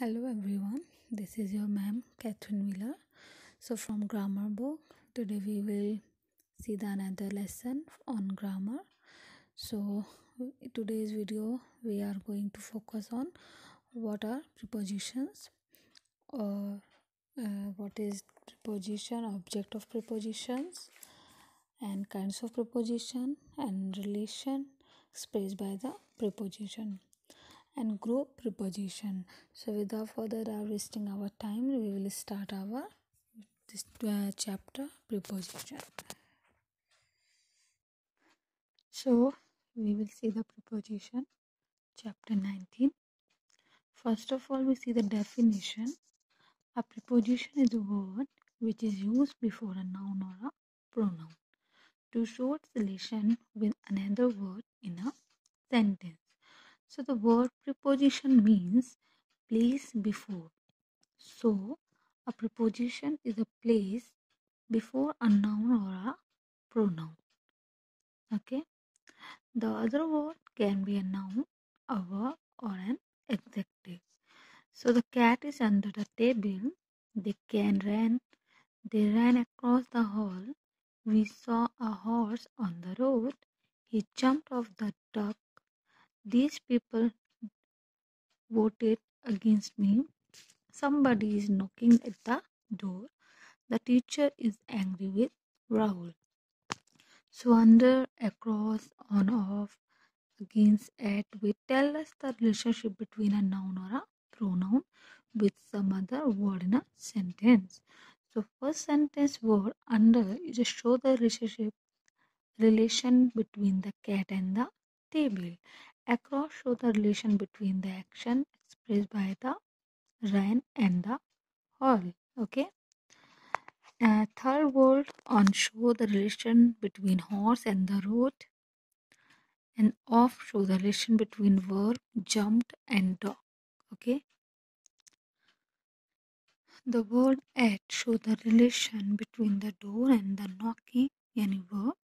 Hello everyone, this is your ma'am Catherine Miller. So from grammar book, today we will see the another lesson on grammar. So today's video we are going to focus on what are prepositions or what is preposition, object of prepositions and kinds of preposition and relation expressed by the preposition and group preposition. So without further wasting our time, we will start our this chapter preposition. So we will see the preposition chapter 19. First of all, we see the definition. A preposition is a word which is used before a noun or a pronoun to show its relation with another word in a sentence. So the word preposition means place before. So a preposition is a place before a noun or a pronoun. Okay. The other word can be a noun, a verb, or an adjective. So the cat is under the table. They ran across the hall. We saw a horse on the road. He jumped off the duck. These people voted against me. Somebody is knocking at the door. The teacher is angry with Rahul. So under, across, on, off, against, at, we tell us the relationship between a noun or a pronoun with some other word in a sentence. So first sentence word under is to show the relation between the cat and the table. Across show the relation between the action expressed by the ran and the hall. Okay. Third word on show the relation between horse and the road, and off show the relation between verb jumped and dog. Okay. The word at show the relation between the door and the knocking. Any verb.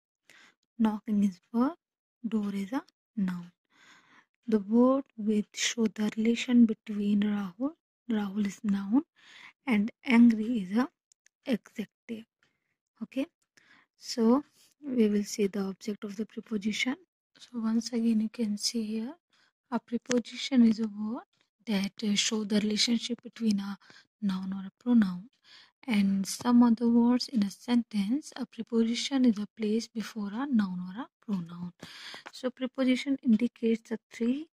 Knocking is verb. Door is a noun. The word with show the relation between Rahul. Rahul is noun and angry is a adjective. Okay. So we will see the object of the preposition. So once again you can see here a preposition is a word that show the relationship between a noun or a pronoun and some other words in a sentence. A preposition is a place before a noun or a pronoun. So preposition indicates the three: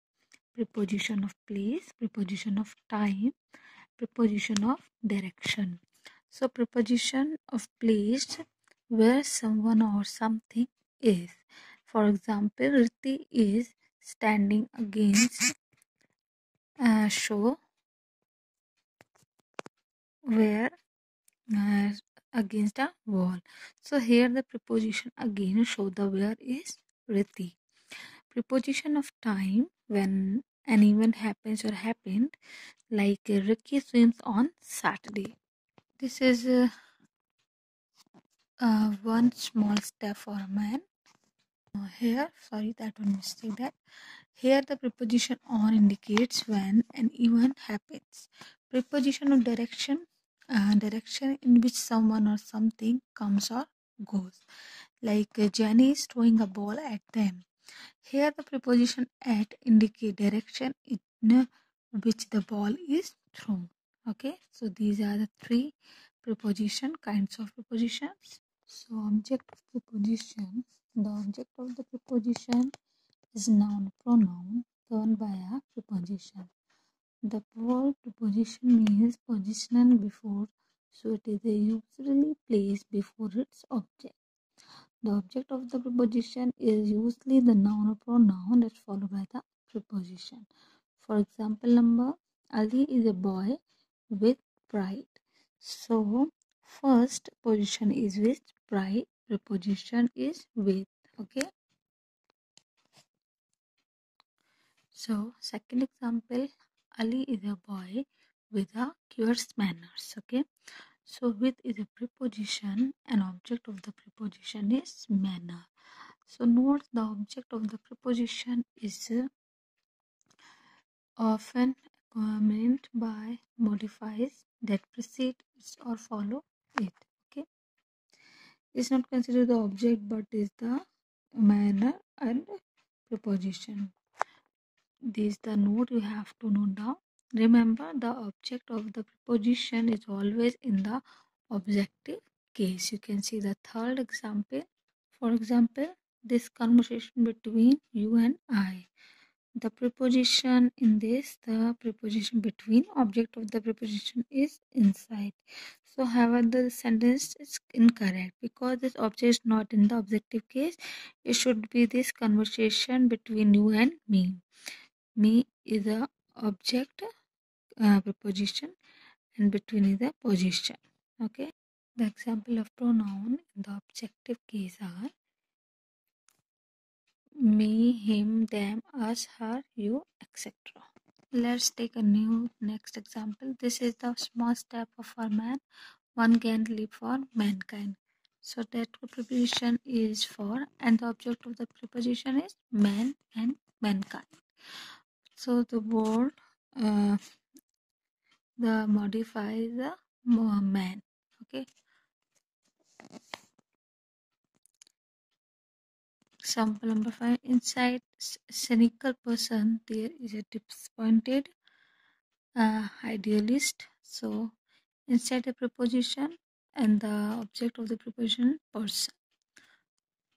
preposition of place, preposition of time, preposition of direction. So preposition of place, where someone or something is. For example, Riti is standing against a show where against a wall. So here the preposition again show the where is Riti. Preposition of time, when an event happens or happened, like Ricky swims on Saturday. This is one small step for a man. Here, sorry, that one mistake. That here the preposition on indicates when an event happens. Preposition of direction, direction in which someone or something comes or goes. Like Jenny is throwing a ball at them. Here the preposition at indicate direction in which the ball is thrown. Okay, so these are the three preposition kinds of prepositions. So object of preposition. The object of the preposition is noun pronoun turned by a preposition. The word preposition means position before, so it is usually placed before its object. The object of the preposition is usually the noun or pronoun that's followed by the preposition. For example, number Ali is a boy with pride. So first position is with, pride preposition is with. Okay. So second example, Ali is a boy with a curious manners. Okay. So with is a preposition and object of the preposition is manner. So note the object of the preposition is often meant by modifies that precede or follow it. Okay, is not considered the object but is the manner and preposition. This is the note you have to note down. Remember, the object of the preposition is always in the objective case. You can see the third example. For example, this conversation between you and I. The preposition in this, the preposition between, object of the preposition is inside. So, however, the sentence is incorrect because this object is not in the objective case. It should be this conversation between you and me. Me is the object preposition and between is the position. Okay. The example of pronoun in the objective case are me, him, them, us, her, you, etc. Let's take a new next example. This is the small step of a man. One can leap for mankind. So that preposition is for, and the object of the preposition is man and mankind. So the word the modifies the man. Okay. Example number 5. Inside cynical person, there is a disappointed idealist. So inside a preposition and the object of the preposition person.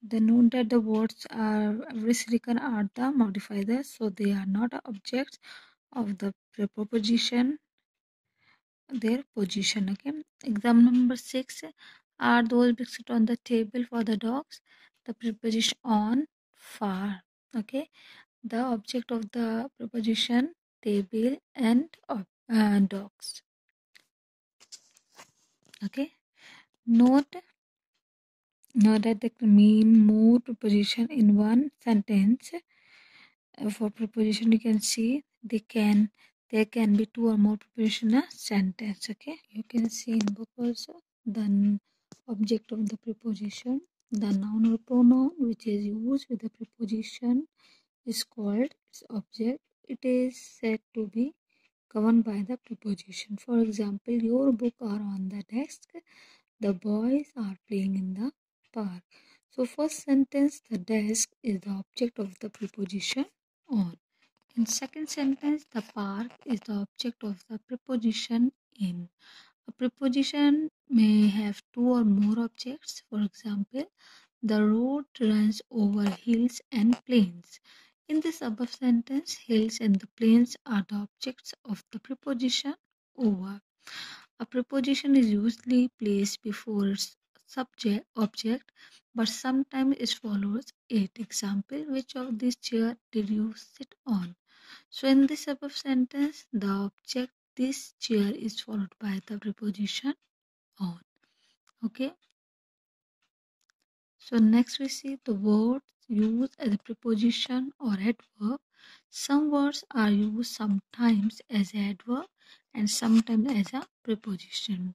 The note that the words are every cynical are the modifiers, so they are not objects of the preposition, their position. Okay. Example number 6. Are those biscuits on the table for the dogs? The preposition on, far. Okay. The object of the preposition table and dogs. Okay. Note that they can mean more preposition in one sentence. For preposition, you can see there can be two or more preposition in a sentence. Okay, you can see in book also the object of the preposition, the noun or pronoun which is used with the preposition is called its object. It is said to be governed by the preposition. For example, your book are on the desk. The boys are playing in the park. So first sentence, the desk is the object of the preposition on. In second sentence, the park is the object of the preposition in. A preposition may have two or more objects. For example, the road runs over hills and plains. In this above sentence, hills and the plains are the objects of the preposition over. A preposition is usually placed before its subject object, but sometimes it follows it. Example, which of these chairs did you sit on? So in this above sentence, the object this chair is followed by the preposition on. Okay. So next we see the words used as a preposition or adverb. Some words are used sometimes as adverb and sometimes as a preposition.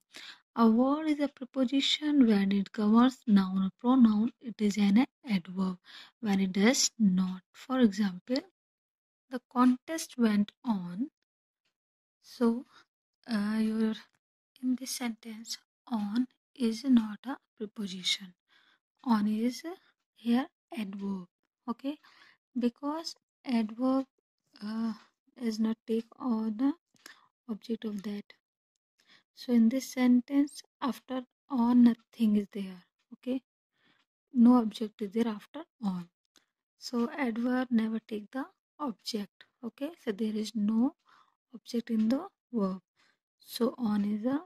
A word is a preposition when it governs noun or pronoun. It is an adverb when it does not. For example, the contest went on. So you're in this sentence, on is not a preposition. On is here adverb. Okay, because adverb does not take on the object of that. So in this sentence, after on nothing is there. Okay, no object is there after on. So adverb never take the object. Okay, so there is no object in the verb. So on is a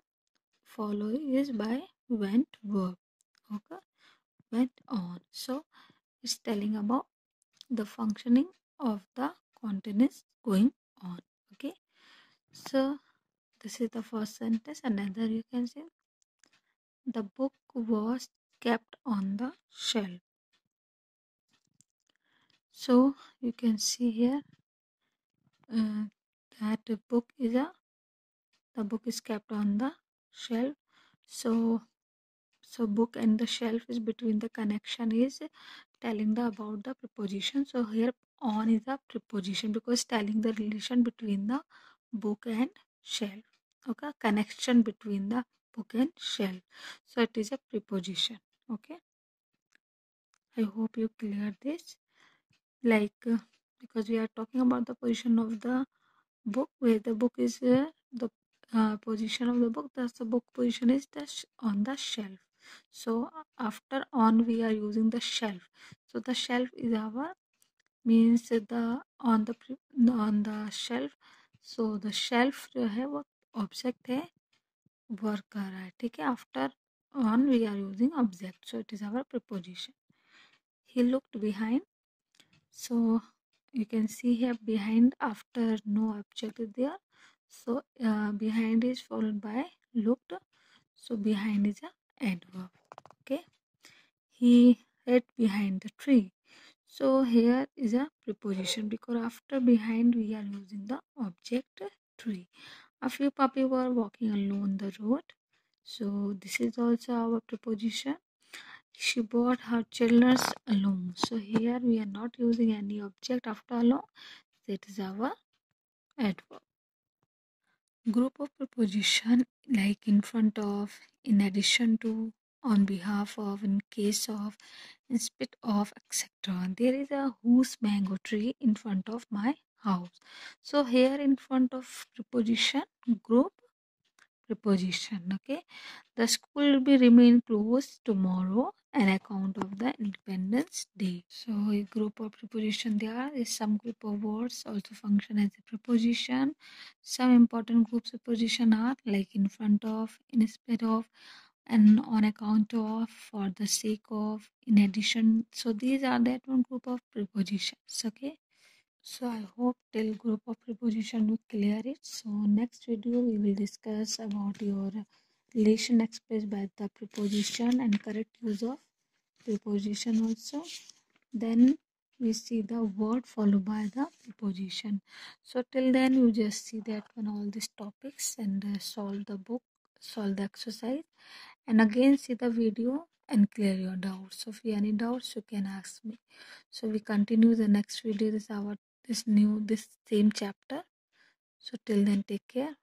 follow is by went verb. Okay, went on. So it's telling about the functioning of the continuous going on. Okay, so this is the first sentence. Another you can say the book was kept on the shelf. So you can see here that the book is kept on the shelf. So book and the shelf is between, the connection is telling about the preposition. So here on is a preposition because telling the relation between the book and shelf. Okay, connection between the book and shelf. So it is a preposition. Okay, I hope you clear this. Because we are talking about the position of the book, where the book is the position of the book. Thus, the book position is on the shelf. So after on, we are using the shelf. So the shelf is our means the on the shelf. So the shelf जो है वो object है, work कर रहा है, ठीक है. After on we are using object, so it is our preposition. He looked behind. So you can see here behind, after no object is there. So behind is followed by looked. So behind is a adverb. Okay. He hid behind the tree. So here is a preposition because after behind we are using the object tree. A few puppy were walking along the road. So this is also our preposition. She brought her children along. So here we are not using any object after along. That is our adverb. Group of preposition like in front of, in addition to, on behalf of, in case of, in spite of, etc. There is a whose mango tree in front of my house. So here in front of preposition, group preposition. Okay, the school will be remain closed tomorrow an account of the Independence Day. So a group of preposition, there is some group of words also function as a preposition. Some important groups of preposition are like in front of, in spite of, and on account of, for the sake of, in addition. So these are that one group of prepositions. Okay, so I hope till group of preposition will clear it. So next video we will discuss about your relation expressed by the preposition and correct use of preposition also. Then we see the word followed by the preposition. So till then you just see that one all these topics and solve the book, solve the exercise, and again see the video and clear your doubts. So if you have any doubts you can ask me. So we continue the next video. This same chapter. So till then take care.